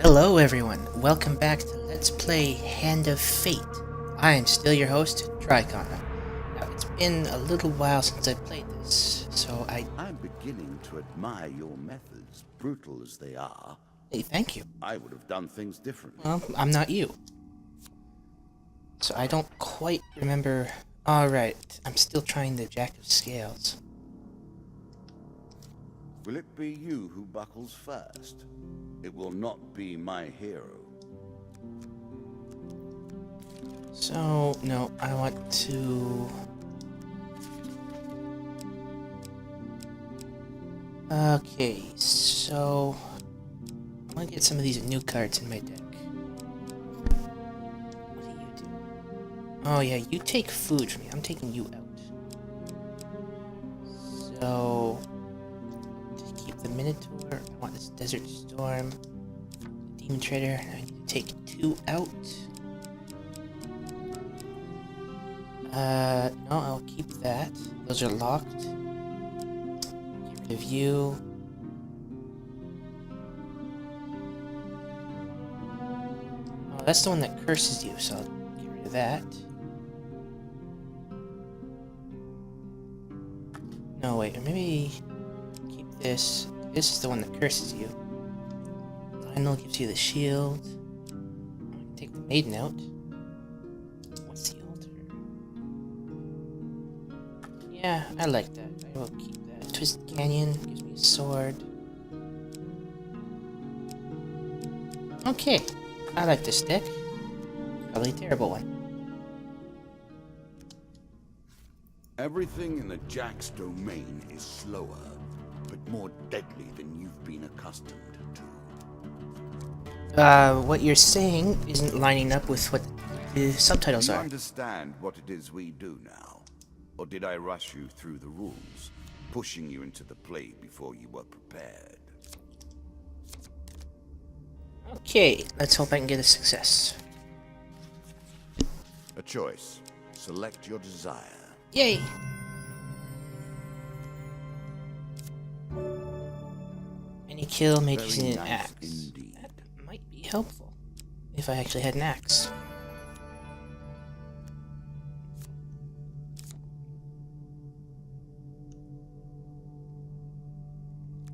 Hello everyone, welcome back to Let's Play Hand of Fate. I am still your host, Tricondon. Now, it's been a little while since I played this, so I'm beginning to admire your methods, brutal as they are. Hey, thank you. I would have done things differently. Well, I'm not you. So I don't quite remember... Alright, I'm still trying the Jack of Scales. Will it be you who buckles first? It will not be my hero. So, no, I want to... Okay, so... I want to get some of these new cards in my deck. What do you do? Oh yeah, you take food from me. I'm taking you out. So... to keep the Minotaur, I want this Desert Storm. Demon Trader, I need to take 2 out. No, I'll keep that. Those are locked. Get rid of you. Oh, that's the one that curses you, so I'll get rid of that. No, wait, or maybe keep this. This is the one that curses you. Lionel gives you the shield. I can take the maiden out. What's the altar? Yeah, I like that. I will keep that. Twisted Canyon gives me a sword. Okay, I like this deck. Probably a terrible one. Everything in the Jack's domain is slower, but more deadly than you've been accustomed to. What you're saying isn't lining up with what the subtitles Do you are. understand what it is we do now? Or did I rush you through the rules, pushing you into the play before you were prepared? Okay, let's hope I can get a success. A choice. Select your desire. Yay! Any kill made Very using an nice axe. indeed. That might be helpful if I actually had an axe.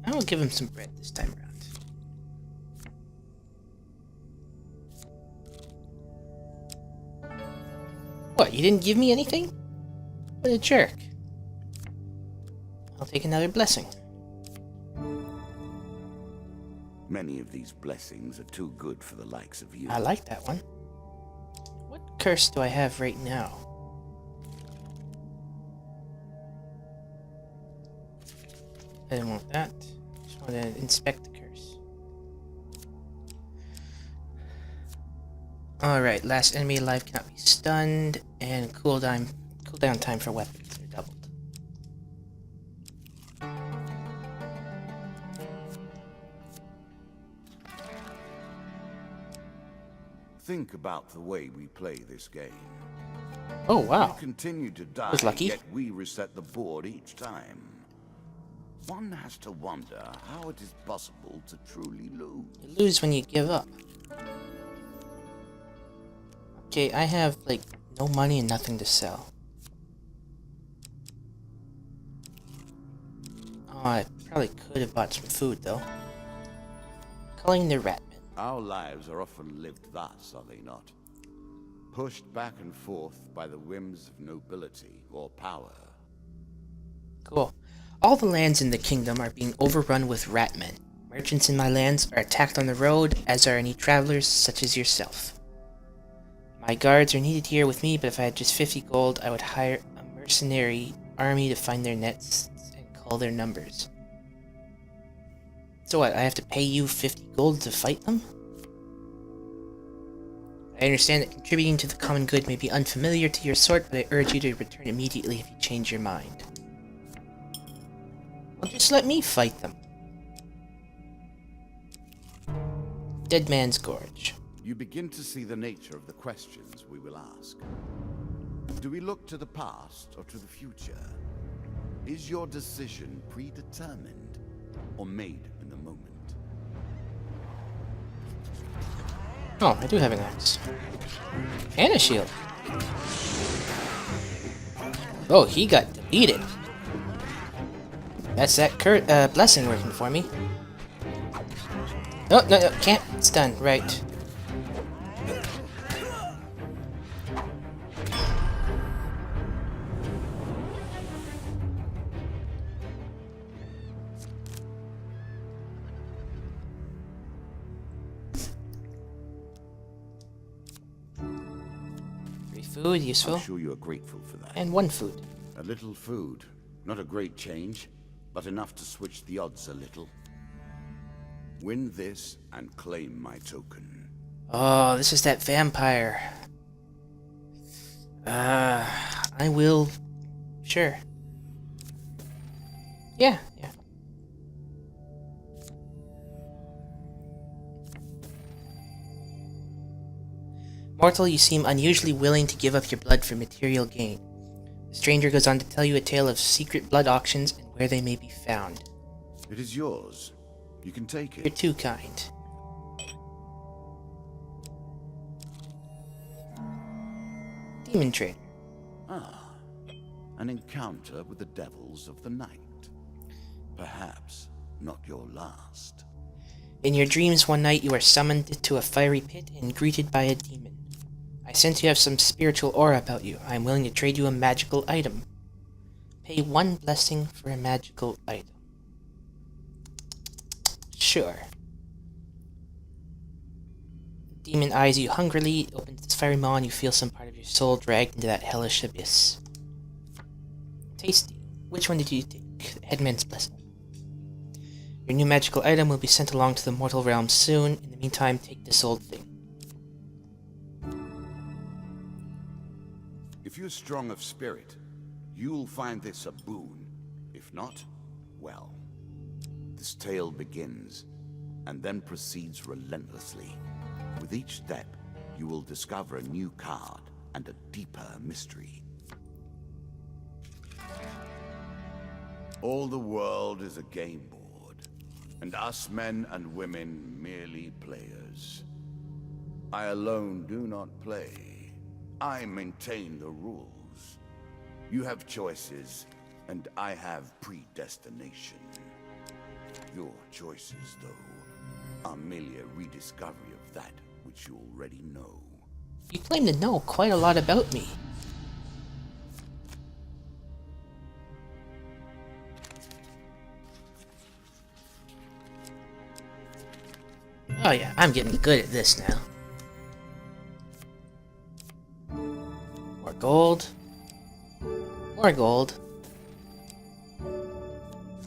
I will give him some bread this time around. What, you didn't give me anything? What a jerk. I'll take another blessing. Many of these blessings are too good for the likes of you. I like that one. What curse do I have right now? I didn't want that. Just want to inspect the curse. Alright, last enemy alive cannot be stunned, and cooldown time for weapons are doubled. Think about the way we play this game. Oh We wow. continue to die, Was lucky. yet we reset the board each time. One has to wonder how it is possible to truly lose. You lose when you give up. Okay, I have like no money and nothing to sell. Oh, I probably could have bought some food though. Calling the Ratman. Our lives are often lived thus, are they not? Pushed back and forth by the whims of nobility or power. Cool. All the lands in the kingdom are being overrun with ratmen. Merchants in my lands are attacked on the road, as are any travelers such as yourself. My guards are needed here with me, but if I had just 50 gold, I would hire a mercenary army to find their nets and call their numbers. So what, I have to pay you 50 gold to fight them? I understand that contributing to the common good may be unfamiliar to your sort, but I urge you to return immediately if you change your mind. Well, just let me fight them. Dead Man's Gorge. You begin to see the nature of the questions we will ask. Do we look to the past or to the future? Is your decision predetermined or made in the moment? Oh, I do have an axe. And a shield. Oh, he got deleted. That's that blessing working for me. Oh, no, can't. It's done. Right. Food, useful. I'm sure you are grateful for that. And 1 food. A little food. Not a great change, but enough to switch the odds a little. Win this and claim my token. Oh, this is that vampire. I will... Sure. Yeah. Mortal, you seem unusually willing to give up your blood for material gain. The stranger goes on to tell you a tale of secret blood auctions and where they may be found. It is yours. You can take it. You're too kind. Demon Trader. Ah, an encounter with the devils of the night. Perhaps not your last. In your dreams one night you are summoned to a fiery pit and greeted by a demon. I sense you have some spiritual aura about you. I am willing to trade you a magical item. Pay 1 blessing for a magical item. Sure. The demon eyes you hungrily, opens its fiery maw, and you feel some part of your soul dragged into that hellish abyss. Tasty. Which one did you take? The Headman's Blessing. Your new magical item will be sent along to the mortal realm soon. In the meantime, take this old thing. If you're strong of spirit, you'll find this a boon. If not, well. This tale begins, and then proceeds relentlessly. With each step, you will discover a new card and a deeper mystery. All the world is a game board, and us men and women merely players. I alone do not play. I maintain the rules. You have choices, and I have predestination. Your choices, though, are merely a rediscovery of that which you already know. You claim to know quite a lot about me. Oh yeah, I'm getting good at this now. More gold. More gold.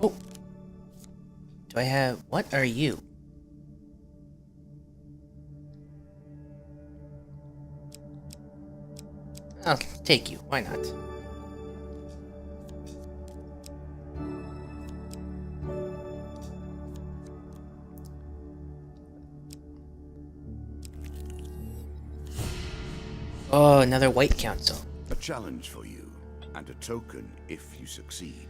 Oh. Do I have... What are you? I'll take you. Why not? Oh, another White Council. A challenge for you, and a token if you succeed.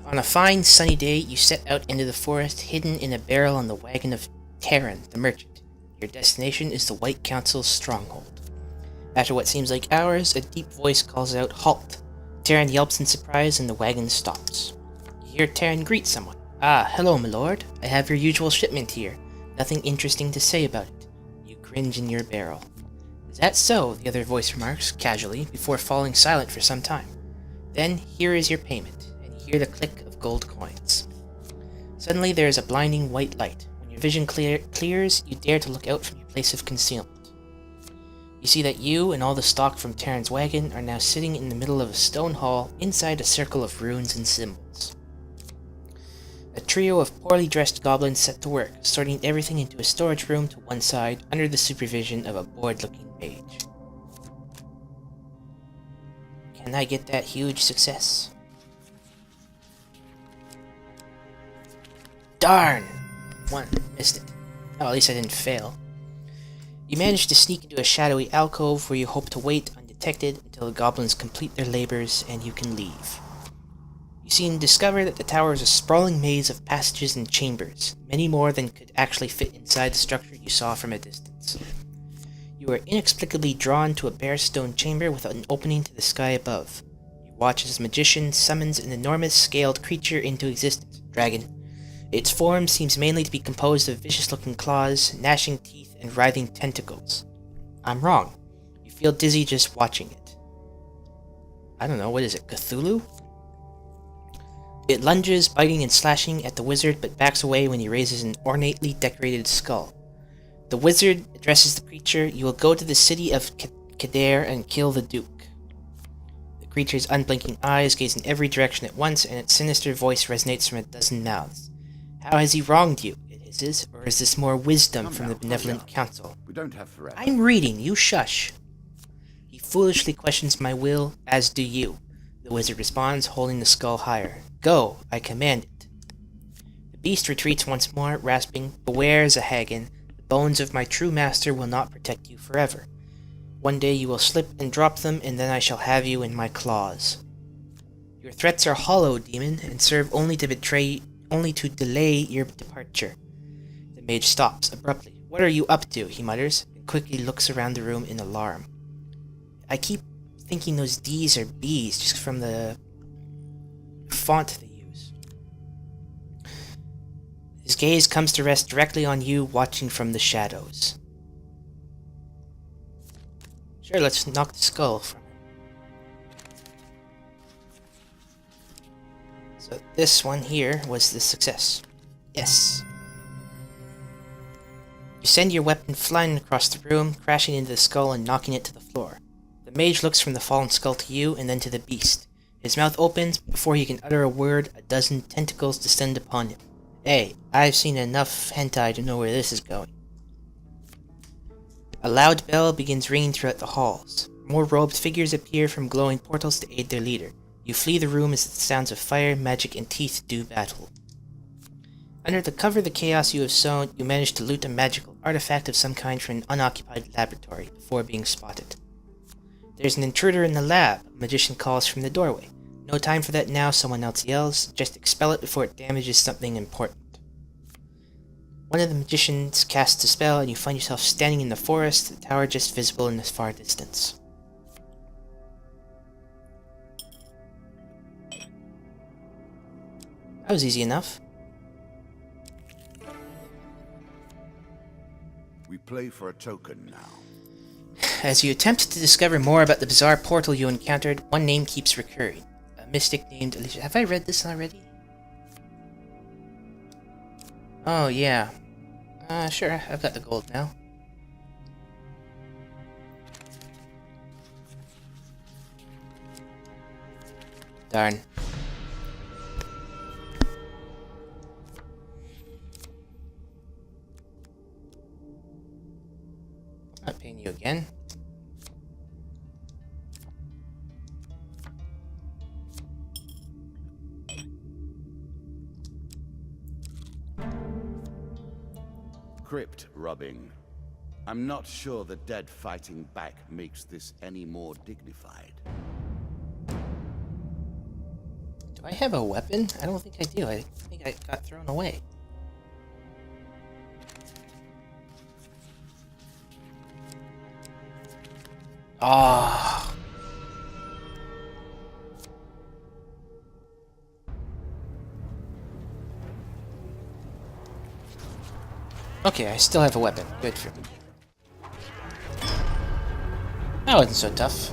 On a fine sunny day, you set out into the forest, hidden in a barrel on the wagon of Terran, the merchant. Your destination is the White Council's stronghold. After what seems like hours, a deep voice calls out, "Halt!" Terran yelps in surprise, and the wagon stops. You hear Terran greet someone. "Ah, hello, my lord. I have your usual shipment here. Nothing interesting to say about it." You cringe in your barrel. "Is that so?" the other voice remarks, casually, before falling silent for some time. Then, "Here is your payment," and you hear the click of gold coins. Suddenly, there is a blinding white light. When your vision clears, you dare to look out from your place of concealment. You see that you and all the stock from Terran's wagon are now sitting in the middle of a stone hall inside a circle of runes and symbols. A trio of poorly dressed goblins set to work, sorting everything into a storage room to one side under the supervision of a bored-looking mage. Can I get that huge success? Darn! One, missed it. Oh, at least I didn't fail. You manage to sneak into a shadowy alcove where you hope to wait undetected until the goblins complete their labors and you can leave. You soon discover that the tower is a sprawling maze of passages and chambers, many more than could actually fit inside the structure you saw from a distance. You are inexplicably drawn to a bare stone chamber with an opening to the sky above. You watch as a magician summons an enormous scaled creature into existence, dragon. Its form seems mainly to be composed of vicious-looking claws, gnashing teeth, and writhing tentacles. I'm wrong. You feel dizzy just watching it. I don't know, what is it, Cthulhu? It lunges, biting and slashing at the wizard, but backs away when he raises an ornately decorated skull. The wizard addresses the creature. You will go to the city of Kader and kill the Duke. The creature's unblinking eyes gaze in every direction at once, and its sinister voice resonates from a dozen mouths. How has he wronged you? It hisses, or is this more wisdom from the benevolent council? We don't have forever. I'm reading, you shush. He foolishly questions my will, as do you. The wizard responds, holding the skull higher. Go, I command it. The beast retreats once more, rasping, Beware, Zahagan. The bones of my true master will not protect you forever. One day you will slip and drop them, and then I shall have you in my claws. Your threats are hollow, demon, and serve only to delay your departure. The mage stops abruptly. What are you up to? He mutters, and quickly looks around the room in alarm. I keep thinking those D's are B's just from the font they use. His gaze comes to rest directly on you, watching from the shadows. Sure, let's knock the skull from him. So this one here was the success. Yes. You send your weapon flying across the room, crashing into the skull and knocking it to the floor. The mage looks from the fallen skull to you, and then to the beast. His mouth opens, but before he can utter a word, a dozen tentacles descend upon him. Hey, I've seen enough hentai to know where this is going. A loud bell begins ringing throughout the halls. More robed figures appear from glowing portals to aid their leader. You flee the room as the sounds of fire, magic, and teeth do battle. Under the cover of the chaos you have sown, you manage to loot a magical artifact of some kind from an unoccupied laboratory before being spotted. There's an intruder in the lab, a magician calls from the doorway. No time for that now, someone else yells. Just expel it before it damages something important. One of the magicians casts a spell, and you find yourself standing in the forest, the tower just visible in the far distance. That was easy enough. We play for a token now. As you attempt to discover more about the bizarre portal you encountered, one name keeps recurring. A mystic named Alicia. Have I read this already? Oh, yeah. Sure, I've got the gold now. Darn. Not paying you again. Crypt rubbing. I'm not sure the dead fighting back makes this any more dignified. Do I have a weapon? I don't think I do. I think I got thrown away. Ah. Okay, I still have a weapon. Good for me. That wasn't so tough.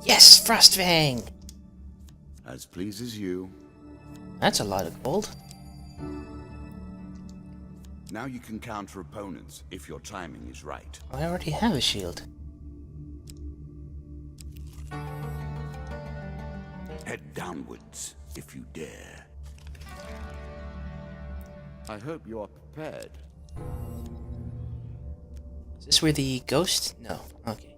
Yes, Frostfang! As pleases you. That's a lot of gold. Now you can counter opponents if your timing is right. I already have a shield. Head downwards if you dare. I hope you are prepared. Is this where the ghost? No. Okay.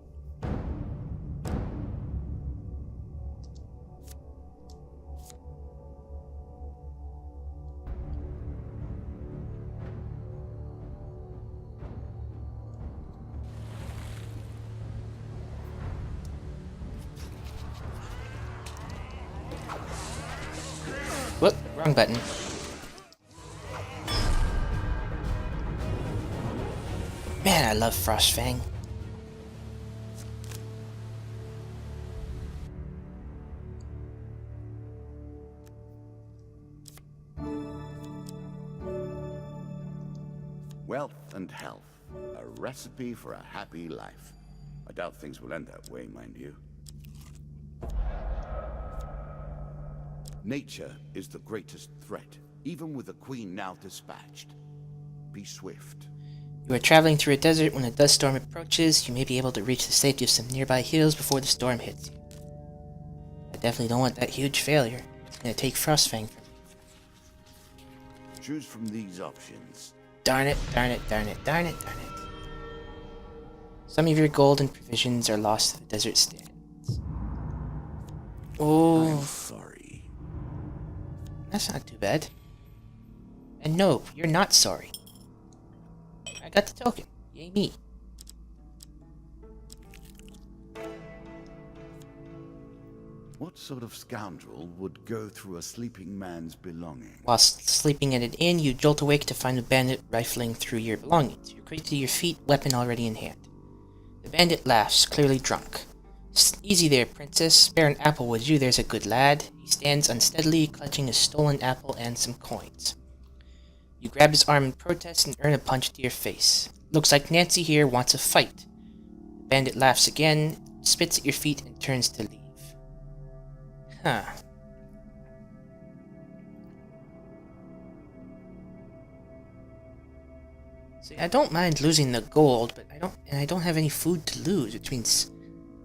wrong button. Man, I love Frostfang. Wealth and health. A recipe for a happy life. I doubt things will end that way, mind you. Nature is the greatest threat, even with the queen now dispatched. Be swift. You are traveling through a desert. When a dust storm approaches, you may be able to reach the safety of some nearby hills before the storm hits you. I definitely don't want that huge failure. It's gonna take Frostfang from me. Choose from these options. Darn it, darn it, darn it, darn it, darn it. Some of your gold and provisions are lost to the desert stands. Oh, I'm sorry. that's not too bad. And no, you're not sorry. I got the token. Yay me. What sort of scoundrel would go through a sleeping man's belongings? Whilst sleeping at an inn, you jolt awake to find a bandit rifling through your belongings. You quickly to your feet, weapon already in hand. The bandit laughs, clearly drunk. Easy there, princess. Spare an apple, would you? There's a good lad. He stands unsteadily, clutching a stolen apple and some coins. You grab his arm in protest and earn a punch to your face. Looks like Nancy here wants a fight. The bandit laughs again, spits at your feet, and turns to leave. Huh. See, I don't mind losing the gold, but I don't have any food to lose, which means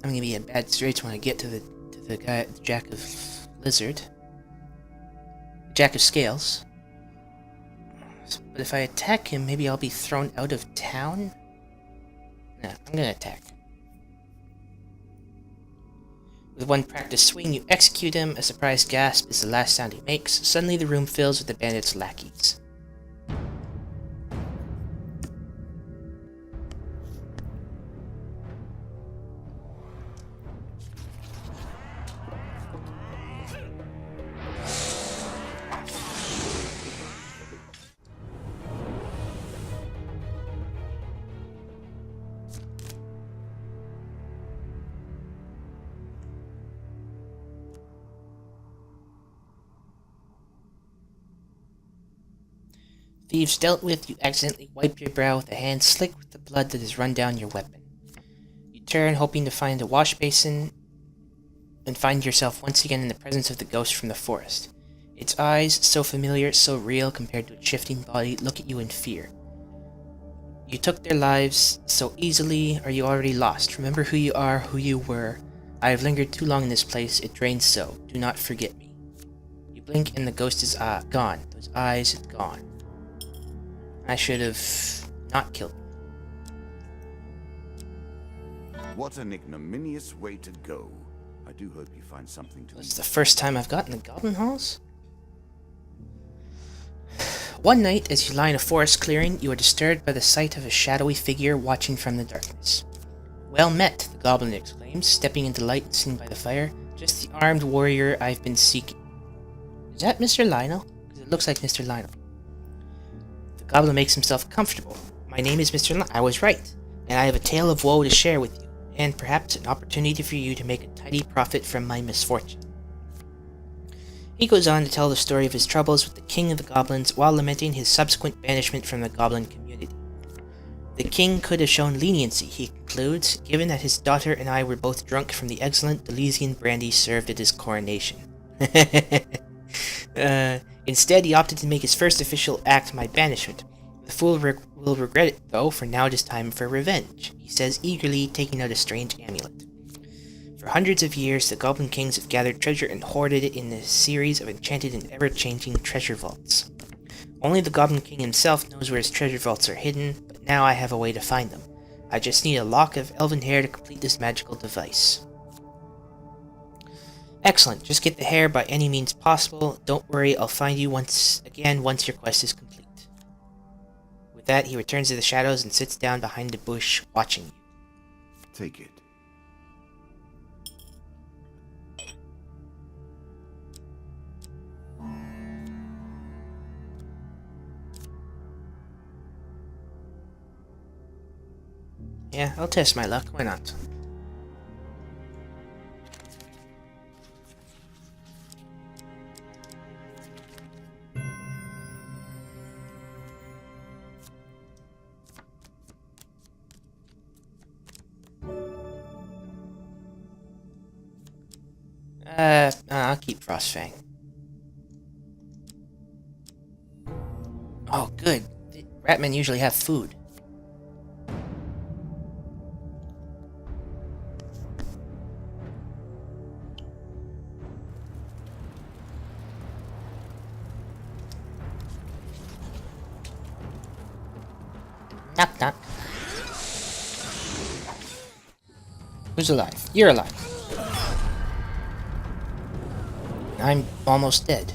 I'm gonna be in bad straits when I get to the guy, the Jack of Lizard, Jack of Scales. But if I attack him, maybe I'll be thrown out of town. Nah, I'm gonna attack. With one practiced swing, you execute him. A surprised gasp is the last sound he makes. Suddenly, the room fills with the bandit's lackeys. Thieves dealt with, you accidentally wipe your brow with a hand slick with the blood that has run down your weapon. You turn, hoping to find a wash basin, and find yourself once again in the presence of the ghost from the forest. Its eyes, so familiar, so real compared to its shifting body, look at you in fear. You took their lives so easily. Are you already lost? Remember who you are, who you were. I have lingered too long in this place. It drains so. Do not forget me. You blink and the ghost is gone. Those eyes gone. I should have not killed him. What an ignominious way to go. I do hope you find something to This eat. is the first time I've gotten the Goblin Halls. One night, as you lie in a forest clearing, you are disturbed by the sight of a shadowy figure watching from the darkness. Well met, the goblin exclaims, stepping into light and seen by the fire. Just the armed warrior I've been seeking. Is that Mr. Lionel? Because it looks like Mr. Lionel. The goblin makes himself comfortable. My name is Mr. Lionel. I was right, and I have a tale of woe to share with you, and perhaps an opportunity for you to make a tidy profit from my misfortune. He goes on to tell the story of his troubles with the king of the goblins while lamenting his subsequent banishment from the goblin community. The king could have shown leniency, he concludes, given that his daughter and I were both drunk from the excellent Delesian brandy served at his coronation. Instead, he opted to make his first official act my banishment. The fool will regret it, though, for now it is time for revenge, he says eagerly, taking out a strange amulet. For hundreds of years, the Goblin Kings have gathered treasure and hoarded it in a series of enchanted and ever-changing treasure vaults. Only the Goblin King himself knows where his treasure vaults are hidden, but now I have a way to find them. I just need a lock of elven hair to complete this magical device. Excellent, just get the hair by any means possible. Don't worry, I'll find you once your quest is complete. With that, he returns to the shadows and sits down behind a bush, watching you. Take it. Yeah, I'll test my luck. Why not? I'll keep Frostfang. Oh, good. Ratmen usually have food. Knock knock. Who's alive? You're alive. I'm almost dead.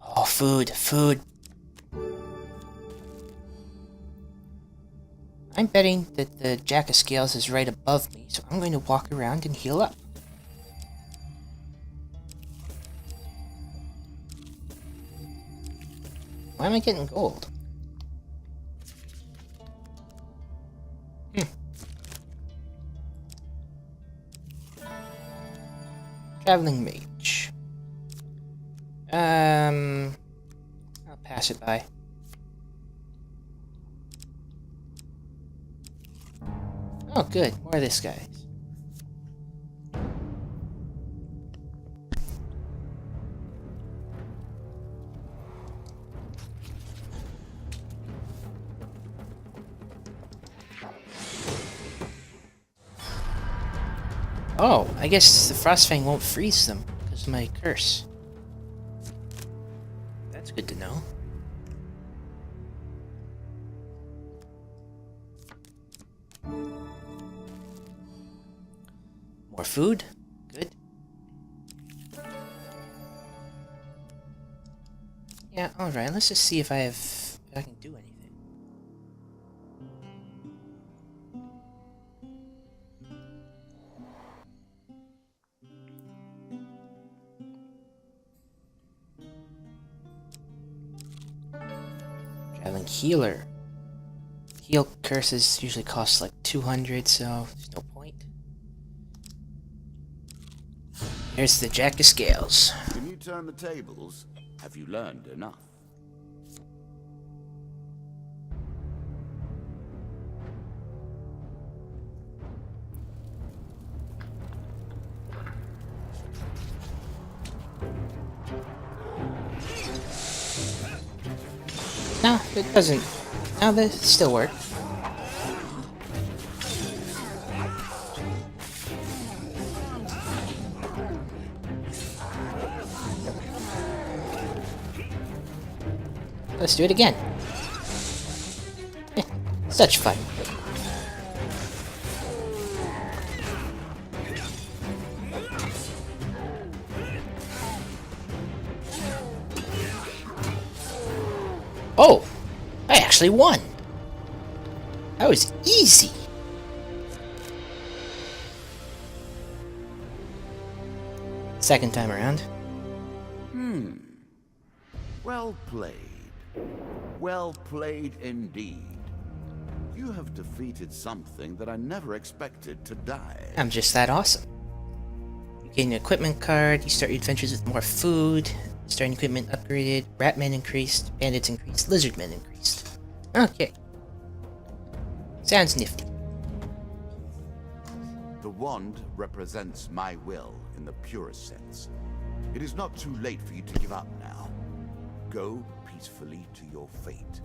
Oh, food, food. I'm betting that the Jack of Scales is right above me, so I'm going to walk around and heal up. Why am I getting gold? Traveling Mage. I'll pass it by. Oh, good. More of this guy. Oh, I guess the Frostfang won't freeze them because of my curse. That's good to know. More food? Good. Yeah, alright, let's just see if I can do anything. Traveling Healer. Heal curses usually cost like 200, so there's no point. Here's the Jack of Scales. Can you turn the tables? Have you learned enough? No, it doesn't. No, this still work. Let's do it again. Such fun. Oh! I actually won! That was easy! Second time around. Well played. Well played indeed. You have defeated something that I never expected to die. I'm just that awesome. You gain an equipment card, you start your adventures with more food, starting equipment upgraded, Ratmen increased, Bandits increased, Lizardmen increased. Okay. Sounds nifty. The wand represents my will in the purest sense. It is not too late for you to give up now. Go peacefully to your fate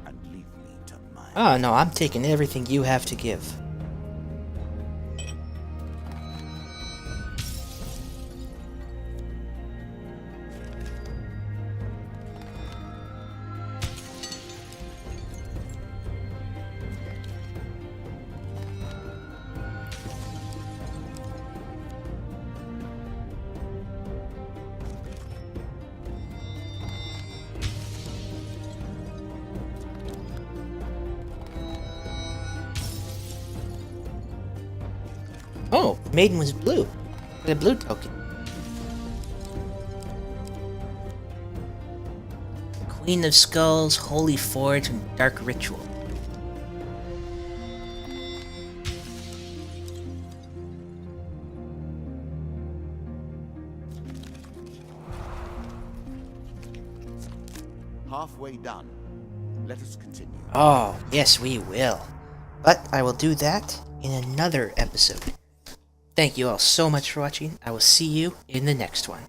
and leave me to mine. Oh no, I'm taking everything you have to give. Oh, Maiden was blue. With a blue token. Queen of Skulls, Holy Forge, and Dark Ritual. Halfway done. Let us continue. Oh, yes, we will. But I will do that in another episode. Thank you all so much for watching. I will see you in the next one.